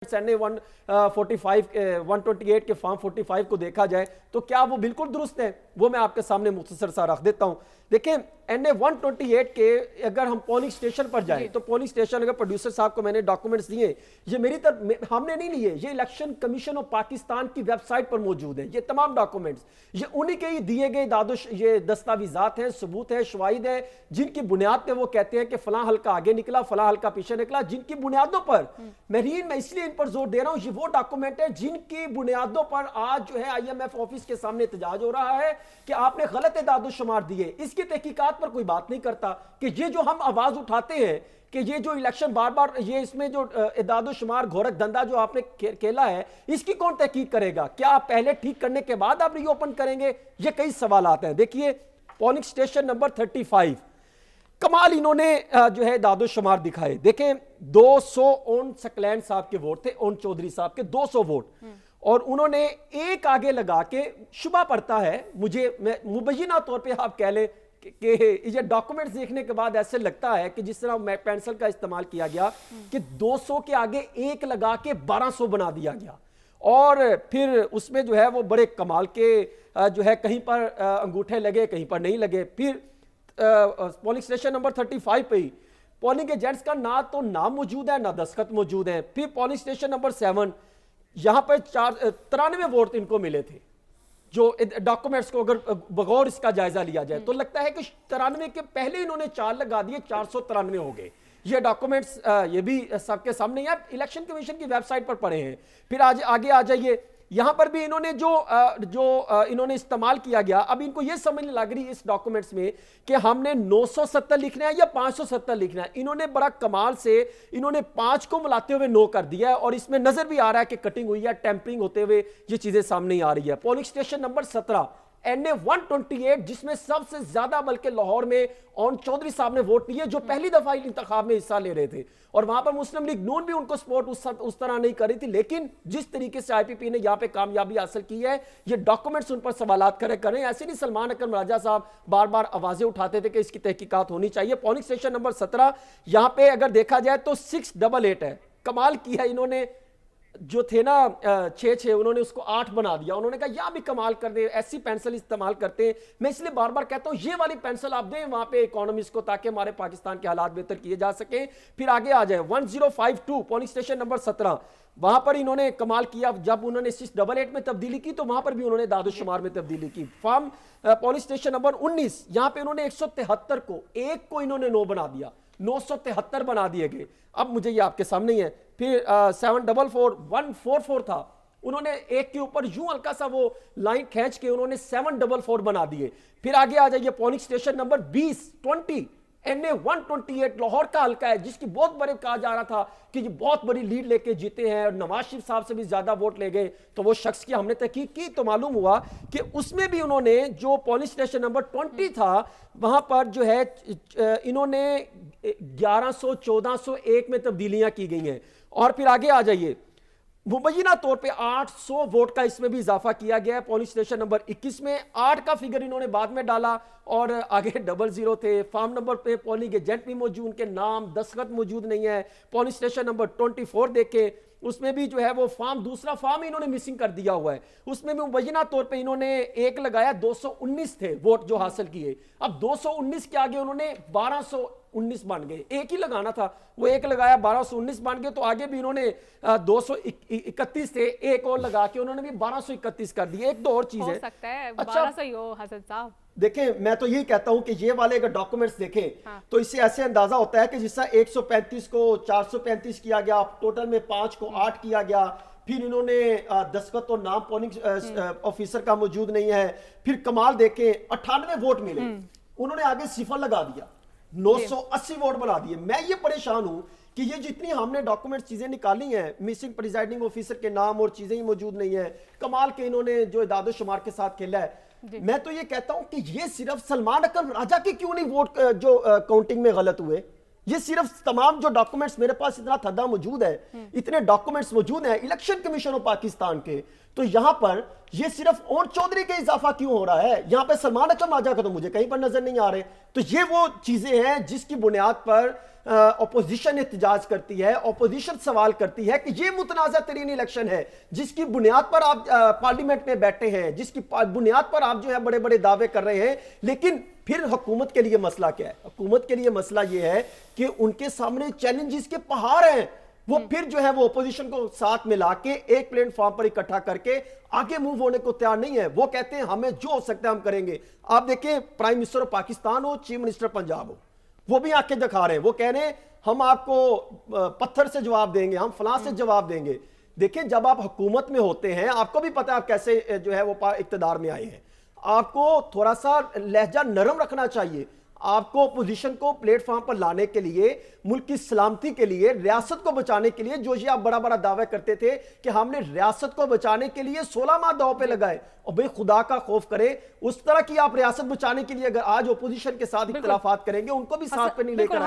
NA 128 کے form 45 کو دیکھا جائے تو کیا وہ بالکل درست ہے؟ وہ میں آپ کے سامنے مختصر سا رکھ دیتا ہوں. دیکھیں NA 128 کے اگر ہم پولنگ سٹیشن پر جائیں تو پولنگ سٹیشن اگر پروڈیوسر صاحب کو میں نے ڈاکومنٹس دیے, یہ میری طرف ہم نے نہیں لیے, یہ الیکشن کمیشن آف پاکستان کی ویب سائٹ پر موجود ہیں. یہ تمام ڈاکومنٹس یہ انہی کے ہی دیے گئے یہ دستاویزات ہیں, ثبوت ہیں, شواہد ہیں, جن کی بنیاد پہ وہ کہتے ہیں کہ فلاں حلقہ آگے نکلا, فلاں حلقہ پیچھے نکلا, جن کی بنیادوں پر میں اس لیے ان پر زور دے رہا ہوں. یہ وہ ڈاکومنٹ ہیں جن کی بنیادوں پر آج جو ہے IMF آفس کے سامنے احتجاج ہو رہا ہے کہ آپ نے غلط اعداد و شمار دیے. اس کی تحقیقات پر کوئی بات نہیں کرتا کہ یہ جو ہم آواز اٹھاتے ہیں کہ یہ جو الیکشن بار بار یہ اس میں جو اعداد و شمار گھورک دھندا جو آپ نے کھیلا ہے, اس کی کون تحقیق کرے گا؟ کیا آپ پہلے ٹھیک کرنے کے بعد آپ ری اوپن کریں گے؟ یہ کئی سوالات ہیں. دیکھیے پولنگ سٹیشن نمبر 35 کمال انہوں نے جو ہے اعداد و شمار دکھائے. دیکھیں 200 اون سکلین صاحب کے ووٹ تھے, اون چودھری صاحب کے 200 ووٹ, اور انہوں نے ایک آگے لگا کے شبہ پڑتا ہے مجھے, مبینہ طور پہ آپ کہہ لیں کہ یہ ڈاکومنٹس دیکھنے کے بعد ایسے لگتا ہے کہ جس طرح پینسل کا استعمال کیا گیا کہ 200 کے آگے ایک لگا کے 1200 بنا دیا گیا, اور پھر اس میں جو ہے وہ بڑے کمال کے جو ہے کہیں پر انگوٹھے لگے کہیں پر نہیں لگے. پھر پولنگ سٹیشن نمبر 35 پہ ہی پولنگ ایجنٹس کا نہ تو نام موجود ہے نہ دستخط موجود ہیں. پھر پولنگ سٹیشن نمبر 7 یہاں پر 93 ووٹ ان کو ملے تھے. جو ڈاکومنٹس کو اگر بغور اس کا جائزہ لیا جائے تو لگتا ہے کہ 93 کے پہلے انہوں نے 4 لگا دیے, 493 ہو گئے. یہ ڈاکومنٹس یہ بھی سب کے سامنے ہیں, الیکشن کمیشن کی ویب سائٹ پر پڑے ہیں. پھر آگے آ جائیے, یہاں پر بھی انہوں نے جو انہوں نے استعمال کیا گیا, اب ان کو یہ سمجھ لگ رہی اس ڈاکومنٹس میں کہ ہم نے 970 لکھنا ہے یا 570 لکھنا ہے. انہوں نے بڑا کمال سے انہوں نے 5 کو ملاتے ہوئے 9 کر دیا ہے, اور اس میں نظر بھی آ رہا ہے کہ کٹنگ ہوئی ہے, ٹیمپرنگ ہوتے ہوئے یہ چیزیں سامنے ہی آ رہی ہے. پولنگ سٹیشن نمبر 17 NA 128 جس میں سب سے زیادہ بلکہ لاہور میں اون چودھری صاحب نے ووٹ دیے جو پہلی دفعہ انتخاب میں حصہ لے رہے تھے, اور وہاں پر مسلم لیگ نون بھی ان کو سپورٹ اس طرح نہیں کر رہی تھی. لیکن جس طریقے سے IPP نے یہاں پہ کامیابی حاصل کی ہے, یہ ڈاکومنٹس ان پر سوالات کریں. ایسے نہیں سلمان اکرم راجہ صاحب بار بار آوازیں اٹھاتے تھے کہ اس کی تحقیقات ہونی چاہیے. پولنگ سٹیشن نمبر 17 یہاں پہ اگر دیکھا جائے تو 688 ہے. کمال کیا ہے انہوں نے, جو تھے نا 6 انہوں نے اس کو 8 بنا دیا. انہوں نے کہا یہاں بھی کمال کر دیں, ایسی پینسل استعمال کرتے ہیں. میں اس لیے بار بار کہتا ہوں یہ والی پینسل آپ دیں وہاں پہ اکانومسٹ کو, تاکہ ہمارے پاکستان کے حالات بہتر کیے جا سکیں. پھر آگے آ جائیں 1052 پولنگ سٹیشن نمبر 17, وہاں پر انہوں نے کمال کیا. جب انہوں نے 688 میں تبدیلی کی تو وہاں پر بھی انہوں نے اعداد و شمار میں تبدیلی کی. فارم پولنگ سٹیشن نمبر 19 یہاں پہ انہوں نے 173 کو ایک کو انہوں نے 9 بنا دیا, 973 بنا دیے گئے. اب مجھے یہ آپ کے سامنے ہی ہے. پھر 744144 تھا, انہوں نے ایک کے اوپر یوں ہلکا سا وہ لائن کھینچ کے انہوں نے 744 بنا دیے. پھر آگے آ جائیے polling station number 20 NA 128 Lahore کا حلقہ ہے, جس کی بہت بڑے کہا جا رہا تھا کہ یہ بہت بڑی لیڈ لے کے جیتے ہیں اور نواز شریف صاحب سے بھی زیادہ ووٹ لے گئے. تو وہ شخص کی ہم نے تحقیق کی تو معلوم ہوا کہ اس میں بھی انہوں نے جو پولنگ سٹیشن نمبر 20 تھا وہاں پر جو ہے انہوں نے 1100 1401 میں تبدیلیاں کی گئی ہیں. اور پھر آگے آ جائیے, مبینہ طور پہ 800 ووٹ کا اس میں بھی اضافہ کیا گیا ہے. پولنگ سٹیشن نمبر 21 میں 8 کا فگر انہوں نے بعد میں ڈالا, اور آگے 00 تھے. فارم نمبر پہ پولنگ ایجنٹ بھی موجود, ان کے نام دستخط موجود نہیں ہے. پولنگ سٹیشن نمبر 24 دیکھیں, اس میں بھی جو ہے وہ فارم, دوسرا فارم انہوں نے مسنگ کر دیا ہوا ہے. اس میں بھی مبینہ طور پہ انہوں نے ایک لگایا, 219 تھے ووٹ جو حاصل کیے. اب 219 کے آگے انہوں نے 1219 بن گئے, ایک ہی لگانا تھا, وہ ایک لگایا 1219 بن گئے. تو آگے بھی انہوں نے 231 تھے, ایک اور لگا کے انہوں نے بھی 1231 کر دیے. ایک دو اور چیز ہے, ہو سکتا ہے 1200 ہی ہو حسن صاحب. دیکھیں میں تو یہی کہتا ہوں کہ یہ والے اگر ڈاکومنٹس دیکھیں تو اس سے ایسے اندازہ ہوتا ہے کہ جس طرح 135 کو 435 کیا گیا, ٹوٹل میں 5 کو 8 کیا گیا. پھر انہوں نے دستخط اور نام پولنگ آفیسر کا موجود نہیں ہے. پھر کمال دیکھیں 98 ووٹ ملے, انہوں نے آگے صفر لگا دیا, 980 ووٹ بنا دیے. میں یہ پریشان ہوں کہ یہ جتنی ہم نے ڈاکومنٹ چیزیں نکالی ہیں, مسنگ پریزائڈنگ آفیسر کے نام اور چیزیں ہی موجود نہیں ہیں. کمال کے انہوں نے جو اعداد و شمار کے ساتھ کھیلا ہے. میں تو یہ کہتا ہوں کہ یہ صرف سلمان اکرم راجہ کے کیوں نہیں ووٹ جو کاؤنٹنگ میں غلط ہوئے, یہ صرف تمام جو ڈاکومنٹس میرے پاس اتنا تھدا موجود ہے, اتنے ڈاکومنٹس موجود ہیں الیکشن کمیشن آف پاکستان کے, تو یہاں پر یہ صرف اون چودھری کے اضافہ کیوں ہو رہا ہے؟ یہاں پہ سلمان اکرم راجہ کا تو مجھے کہیں پر نظر نہیں آ رہے. تو یہ وہ چیزیں ہیں جس کی بنیاد پر اپوزیشن احتجاج کرتی ہے, اپوزیشن سوال کرتی ہے کہ یہ متنازع ترین الیکشن ہے جس کی بنیاد پر آپ پارلیمنٹ میں بیٹھے ہیں, جس کی بنیاد پر آپ جو ہے بڑے بڑے دعوے کر رہے ہیں, لیکن پھر حکومت کے لیے مسئلہ کیا ہے؟ حکومت کے لیے مسئلہ یہ ہے کہ ان کے سامنے چیلنجز کے پہاڑ ہیں. وہ پھر جو ہے وہ اپوزیشن کو ساتھ ملا کے ایک پلیٹ فارم پر اکٹھا کر کے آگے موو ہونے کو تیار نہیں ہے. وہ کہتے ہیں ہمیں جو ہو سکتا ہے ہم کریں گے. آپ دیکھیں پرائم منسٹر پاکستان ہو, چیف منسٹر پنجاب ہو, وہ بھی آنکھیں دکھا رہے ہیں. وہ کہہ رہے ہیں ہم آپ کو پتھر سے جواب دیں گے, ہم فلاں سے جواب دیں گے. دیکھیں جب آپ حکومت میں ہوتے ہیں آپ کو بھی پتہ ہے آپ کیسے جو ہے وہ اقتدار میں آئے ہیں. آپ کو تھوڑا سا لہجہ نرم رکھنا چاہیے. آپ کو اپوزیشن کو پلیٹ فارم پر لانے کے لیے, ملک کی سلامتی کے لیے, ریاست کو بچانے کے لیے, جو یہ آپ بڑا بڑا دعوے کرتے تھے کہ ہم نے ریاست کو بچانے کے لیے 16 ماہ داؤ پہ لگائے, اور بھئی خدا کا خوف کرے اس طرح کی آپ ریاست بچانے کے لیے اگر آج اپوزیشن کے ساتھ اختلافات کریں گے ان کو بھی ساتھ پہ نہیں لے کر آئیں.